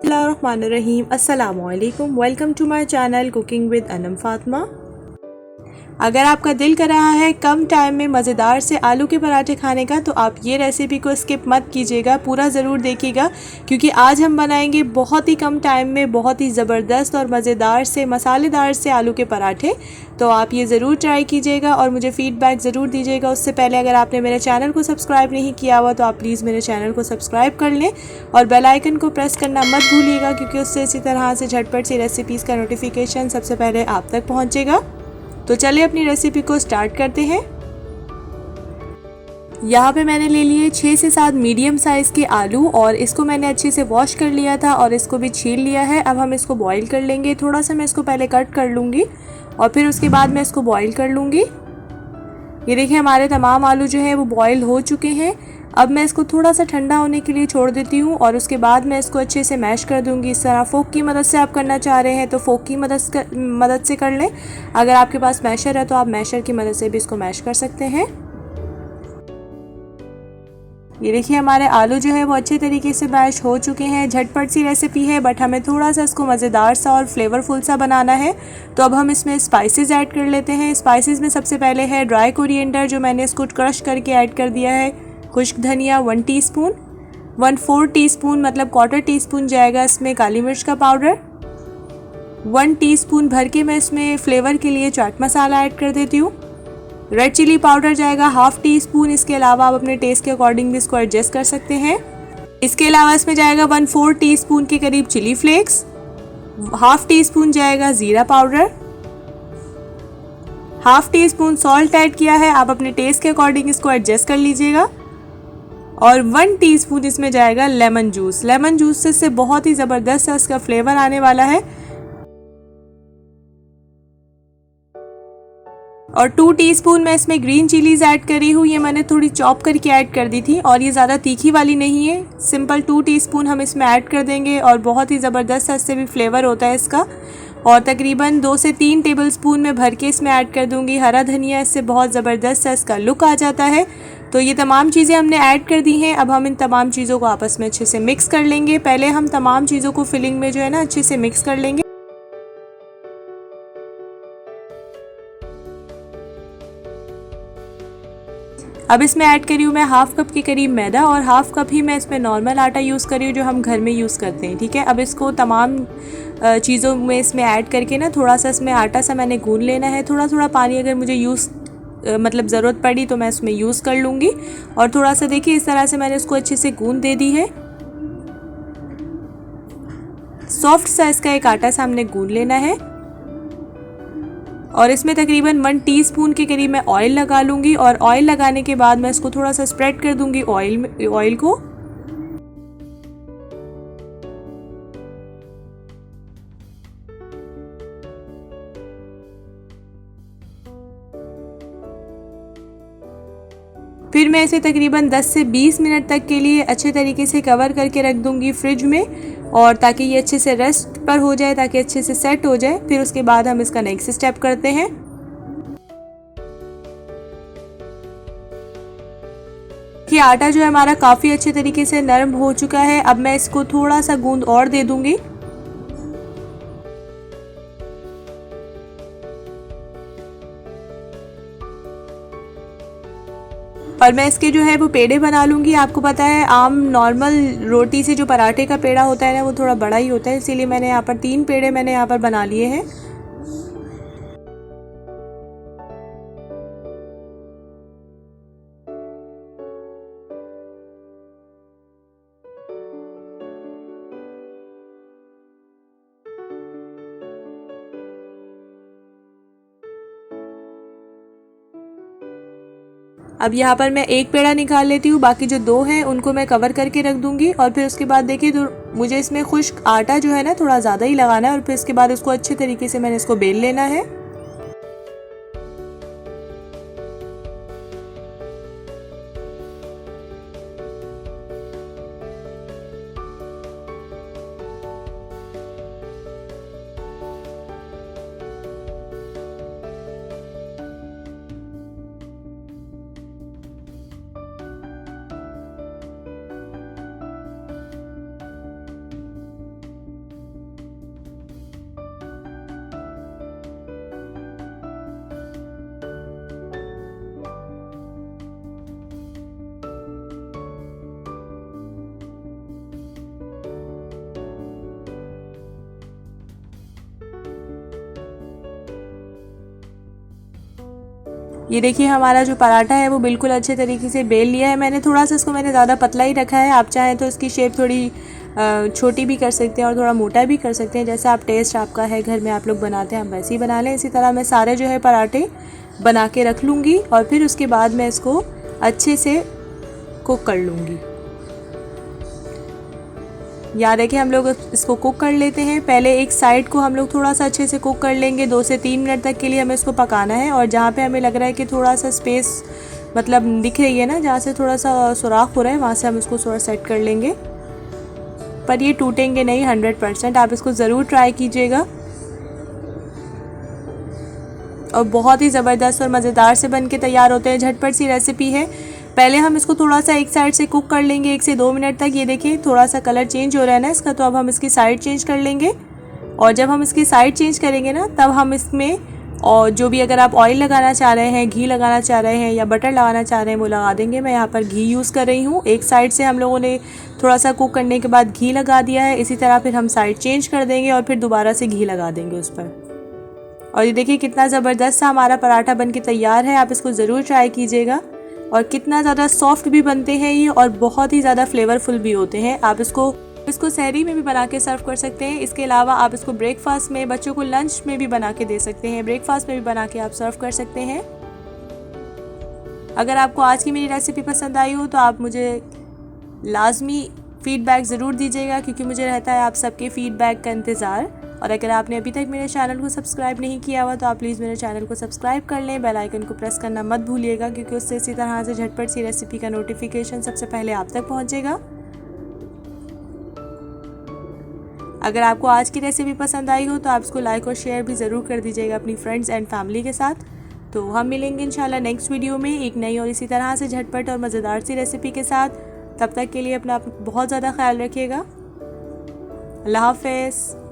बिस्मिल्लाहिर्रहमानिर्रहीम। अस्सलामुअलैकुम। Welcome to my channel cooking with Anam Fatima. अगर आपका दिल कर रहा है कम टाइम में मज़ेदार से आलू के पराठे खाने का तो आप ये रेसिपी को स्किप मत कीजिएगा, पूरा ज़रूर देखिएगा क्योंकि आज हम बनाएंगे बहुत ही कम टाइम में बहुत ही ज़बरदस्त और मज़ेदार से मसालेदार से आलू के पराठे। तो आप ये ज़रूर ट्राई कीजिएगा और मुझे फ़ीडबैक ज़रूर दीजिएगा। उससे पहले अगर आपने मेरे चैनल को सब्सक्राइब नहीं किया हुआ तो आप प्लीज़ मेरे चैनल को सब्सक्राइब कर लें और बेल आइकन को प्रेस करना मत भूलिएगा क्योंकि उससे इसी तरह से झटपट सी रेसिपीज़ का नोटिफिकेशन सबसे पहले आप तक पहुँचेगा। तो चलिए अपनी रेसिपी को स्टार्ट करते हैं। यहाँ पे मैंने ले लिए 6 से 7 मीडियम साइज़ के आलू और इसको मैंने अच्छे से वॉश कर लिया था और इसको भी छील लिया है। अब हम इसको बॉईल कर लेंगे। थोड़ा सा मैं इसको पहले कट कर लूँगी और फिर उसके बाद मैं इसको बॉईल कर लूँगी। ये देखिए हमारे तमाम आलू जो है वो बॉईल हो चुके हैं। अब मैं इसको थोड़ा सा ठंडा होने के लिए छोड़ देती हूँ और उसके बाद मैं इसको अच्छे से मैश कर दूँगी। इस तरह फ़ोक की मदद से आप करना चाह रहे हैं तो फ़ोक की मदद से कर लें। अगर आपके पास मैशर है तो आप मैशर की मदद से भी इसको मैश कर सकते हैं। ये देखिए हमारे आलू जो है वो अच्छे तरीके से मैश हो चुके हैं। झटपट सी रेसिपी है बट हमें थोड़ा सा इसको मज़ेदार सा और फ्लेवरफुल सा बनाना है। तो अब हम इसमें स्पाइसेस ऐड कर लेते हैं। स्पाइसेस में सबसे पहले है ड्राई कोरिएंडर जो मैंने इसको क्रश करके ऐड कर दिया है। खुश्क धनिया 1 टीस्पून, 1/4 टीस्पून मतलब क्वार्टर टीस्पून जाएगा इसमें काली मिर्च का पाउडर। 1 टीस्पून भर के मैं इसमें फ्लेवर के लिए चाट मसाला ऐड कर देती हूँ। रेड चिली पाउडर जाएगा ½ टीस्पून। इसके अलावा आप अपने टेस्ट के अकॉर्डिंग भी इसको एडजस्ट कर सकते हैं। इसके अलावा इसमें जाएगा 1/4 टीस्पून के करीब चिली फ्लेक्स, ½ टीस्पून जाएगा ज़ीरा पाउडर, ½ टीस्पून सॉल्ट ऐड किया है। आप अपने टेस्ट के अकॉर्डिंग इसको एडजस्ट कर लीजिएगा और 1 टीस्पून इसमें जाएगा लेमन जूस। लेमन जूस से इससे बहुत ही ज़बरदस्त इसका फ्लेवर आने वाला है। और 2 टीस्पून मैं इसमें ग्रीन चिलीज़ ऐड करी हूँ। ये मैंने थोड़ी चॉप करके ऐड कर दी थी और ये ज़्यादा तीखी वाली नहीं है। सिंपल 2 टीस्पून हम इसमें ऐड कर देंगे और बहुत ही ज़बरदस्त इससे भी फ्लेवर होता है इसका। और तकरीबन 2 से 3 टेबलस्पून मैं भर के इसमें ऐड कर दूँगी हरा धनिया। इससे बहुत ज़बरदस्त इसका लुक आ जाता है। तो ये तमाम चीज़ें हमने ऐड कर दी हैं। अब हम इन तमाम चीज़ों को आपस में अच्छे से मिक्स कर लेंगे। पहले हम तमाम चीज़ों को फिलिंग में जो है ना अच्छे से मिक्स कर लेंगे। अब इसमें ऐड करी हूँ मैं ½ कप के करीब मैदा और ½ कप ही मैं इसमें नॉर्मल आटा यूज़ करी हूँ जो हम घर में यूज़ करते हैं। ठीक है, अब इसको तमाम चीज़ों में इसमें ऐड करके ना थोड़ा सा इसमें आटा सा मैंने गूंद लेना है। थोड़ा थोड़ा पानी अगर मुझे मतलब ज़रूरत पड़ी तो मैं इसमें यूज़ कर लूँगी। और थोड़ा सा देखिए इस तरह से मैंने इसको अच्छे से गूंद दे दी है। सॉफ्ट सा इसका एक आटा सा हमने गूंद लेना है और इसमें तकरीबन 1 टीस्पून के करीब मैं ऑयल लगा लूँगी और ऑयल लगाने के बाद मैं इसको थोड़ा सा स्प्रेड कर दूँगी ऑयल को। फिर मैं इसे तकरीबन 10 से 20 मिनट तक के लिए अच्छे तरीके से कवर करके रख दूँगी फ्रिज में और ताकि ये अच्छे से रेस्ट पर हो जाए, ताकि अच्छे से सेट हो जाए। फिर उसके बाद हम इसका नेक्स्ट स्टेप करते हैं। ये आटा जो है हमारा काफ़ी अच्छे तरीके से नरम हो चुका है। अब मैं इसको थोड़ा सा गूंद और दे दूंगी और मैं इसके जो है वो पेड़े बना लूँगी। आपको पता है आम नॉर्मल रोटी से जो पराठे का पेड़ा होता है ना वो थोड़ा बड़ा ही होता है, इसीलिए मैंने यहाँ पर 3 पेड़े मैंने यहाँ पर बना लिए हैं। अब यहाँ पर मैं एक पेड़ा निकाल लेती हूँ, बाकी जो 2 हैं उनको मैं कवर करके रख दूँगी और फिर उसके बाद देखिए तो मुझे इसमें खुश्क आटा जो है ना थोड़ा ज़्यादा ही लगाना है और फिर इसके बाद उसको अच्छे तरीके से मैंने इसको बेल लेना है। ये देखिए हमारा जो पराठा है वो बिल्कुल अच्छे तरीके से बेल लिया है मैंने। थोड़ा सा इसको मैंने ज़्यादा पतला ही रखा है, आप चाहें तो इसकी शेप थोड़ी छोटी भी कर सकते हैं और थोड़ा मोटा भी कर सकते हैं, जैसा आप टेस्ट आपका है घर में आप लोग बनाते हैं आप वैसे ही बना लें। इसी तरह मैं सारे जो है पराठे बना के रख लूँगी और फिर उसके बाद मैं इसको अच्छे से कुक कर लूँगी। याद है कि हम लोग इसको कुक कर लेते हैं। पहले एक साइड को हम लोग थोड़ा सा अच्छे से कुक कर लेंगे, 2 से 3 मिनट तक के लिए हमें इसको पकाना है। और जहाँ पे हमें लग रहा है कि थोड़ा सा स्पेस मतलब दिख रही है ना, जहाँ से थोड़ा सा सुराख हो रहा है वहाँ से हम इसको थोड़ा सेट कर लेंगे। पर ये टूटेंगे नहीं 100%, आप इसको ज़रूर ट्राई कीजिएगा। और बहुत ही ज़बरदस्त और मज़ेदार से बन के तैयार होते हैं, झटपट सी रेसिपी है। पहले हम इसको थोड़ा सा एक साइड से कुक कर लेंगे 1 से 2 मिनट तक। ये देखिए थोड़ा सा कलर चेंज हो रहा है ना इसका, तो अब हम इसकी साइड चेंज कर लेंगे। और जब हम इसकी साइड चेंज करेंगे ना, तब हम इसमें और जो भी अगर आप ऑयल लगाना चाह रहे हैं, घी लगाना चाह रहे हैं या बटर लगाना चाह रहे हैं वो लगा देंगे। मैं यहाँ पर घी यूज़ कर रही हूँ। एक साइड से हम लोगों ने थोड़ा सा कुक करने के बाद घी लगा दिया है, इसी तरह फिर हम साइड चेंज कर देंगे और फिर दोबारा से घी लगा देंगे उस पर। और ये देखिए कितना ज़बरदस्त सा हमारा पराठा बन के तैयार है, आप इसको ज़रूर ट्राई कीजिएगा। और कितना ज़्यादा सॉफ्ट भी बनते हैं ये और बहुत ही ज़्यादा फ्लेवरफुल भी होते हैं। आप इसको सहरी में भी बना के सर्व कर सकते हैं। इसके अलावा आप इसको ब्रेकफास्ट में, बच्चों को लंच में भी बना के दे सकते हैं, ब्रेकफास्ट में भी बना के आप सर्व कर सकते हैं। अगर आपको आज की मेरी रेसिपी पसंद आई हो तो आप मुझे लाजमी फ़ीडबैक ज़रूर दीजिएगा, क्योंकि मुझे रहता है आप सबके फ़ीडबैक का इंतज़ार। और अगर आपने अभी तक मेरे चैनल को सब्सक्राइब नहीं किया हुआ तो आप प्लीज़ मेरे चैनल को सब्सक्राइब कर लें, बेल आइकन को प्रेस करना मत भूलिएगा, क्योंकि उससे इसी तरह से झटपट सी रेसिपी का नोटिफिकेशन सबसे पहले आप तक पहुंचेगा। अगर आपको आज की रेसिपी पसंद आई हो तो आप इसको लाइक और शेयर भी ज़रूर कर दीजिएगा अपनी फ्रेंड्स एंड फैमिली के साथ। तो हम मिलेंगे इंशाल्लाह नेक्स्ट वीडियो में एक नई और इसी तरह से झटपट और मज़ेदार सी रेसिपी के साथ। तब तक के लिए अपना बहुत ज़्यादा ख्याल रखिएगा। अल्लाह हाफ़िज़।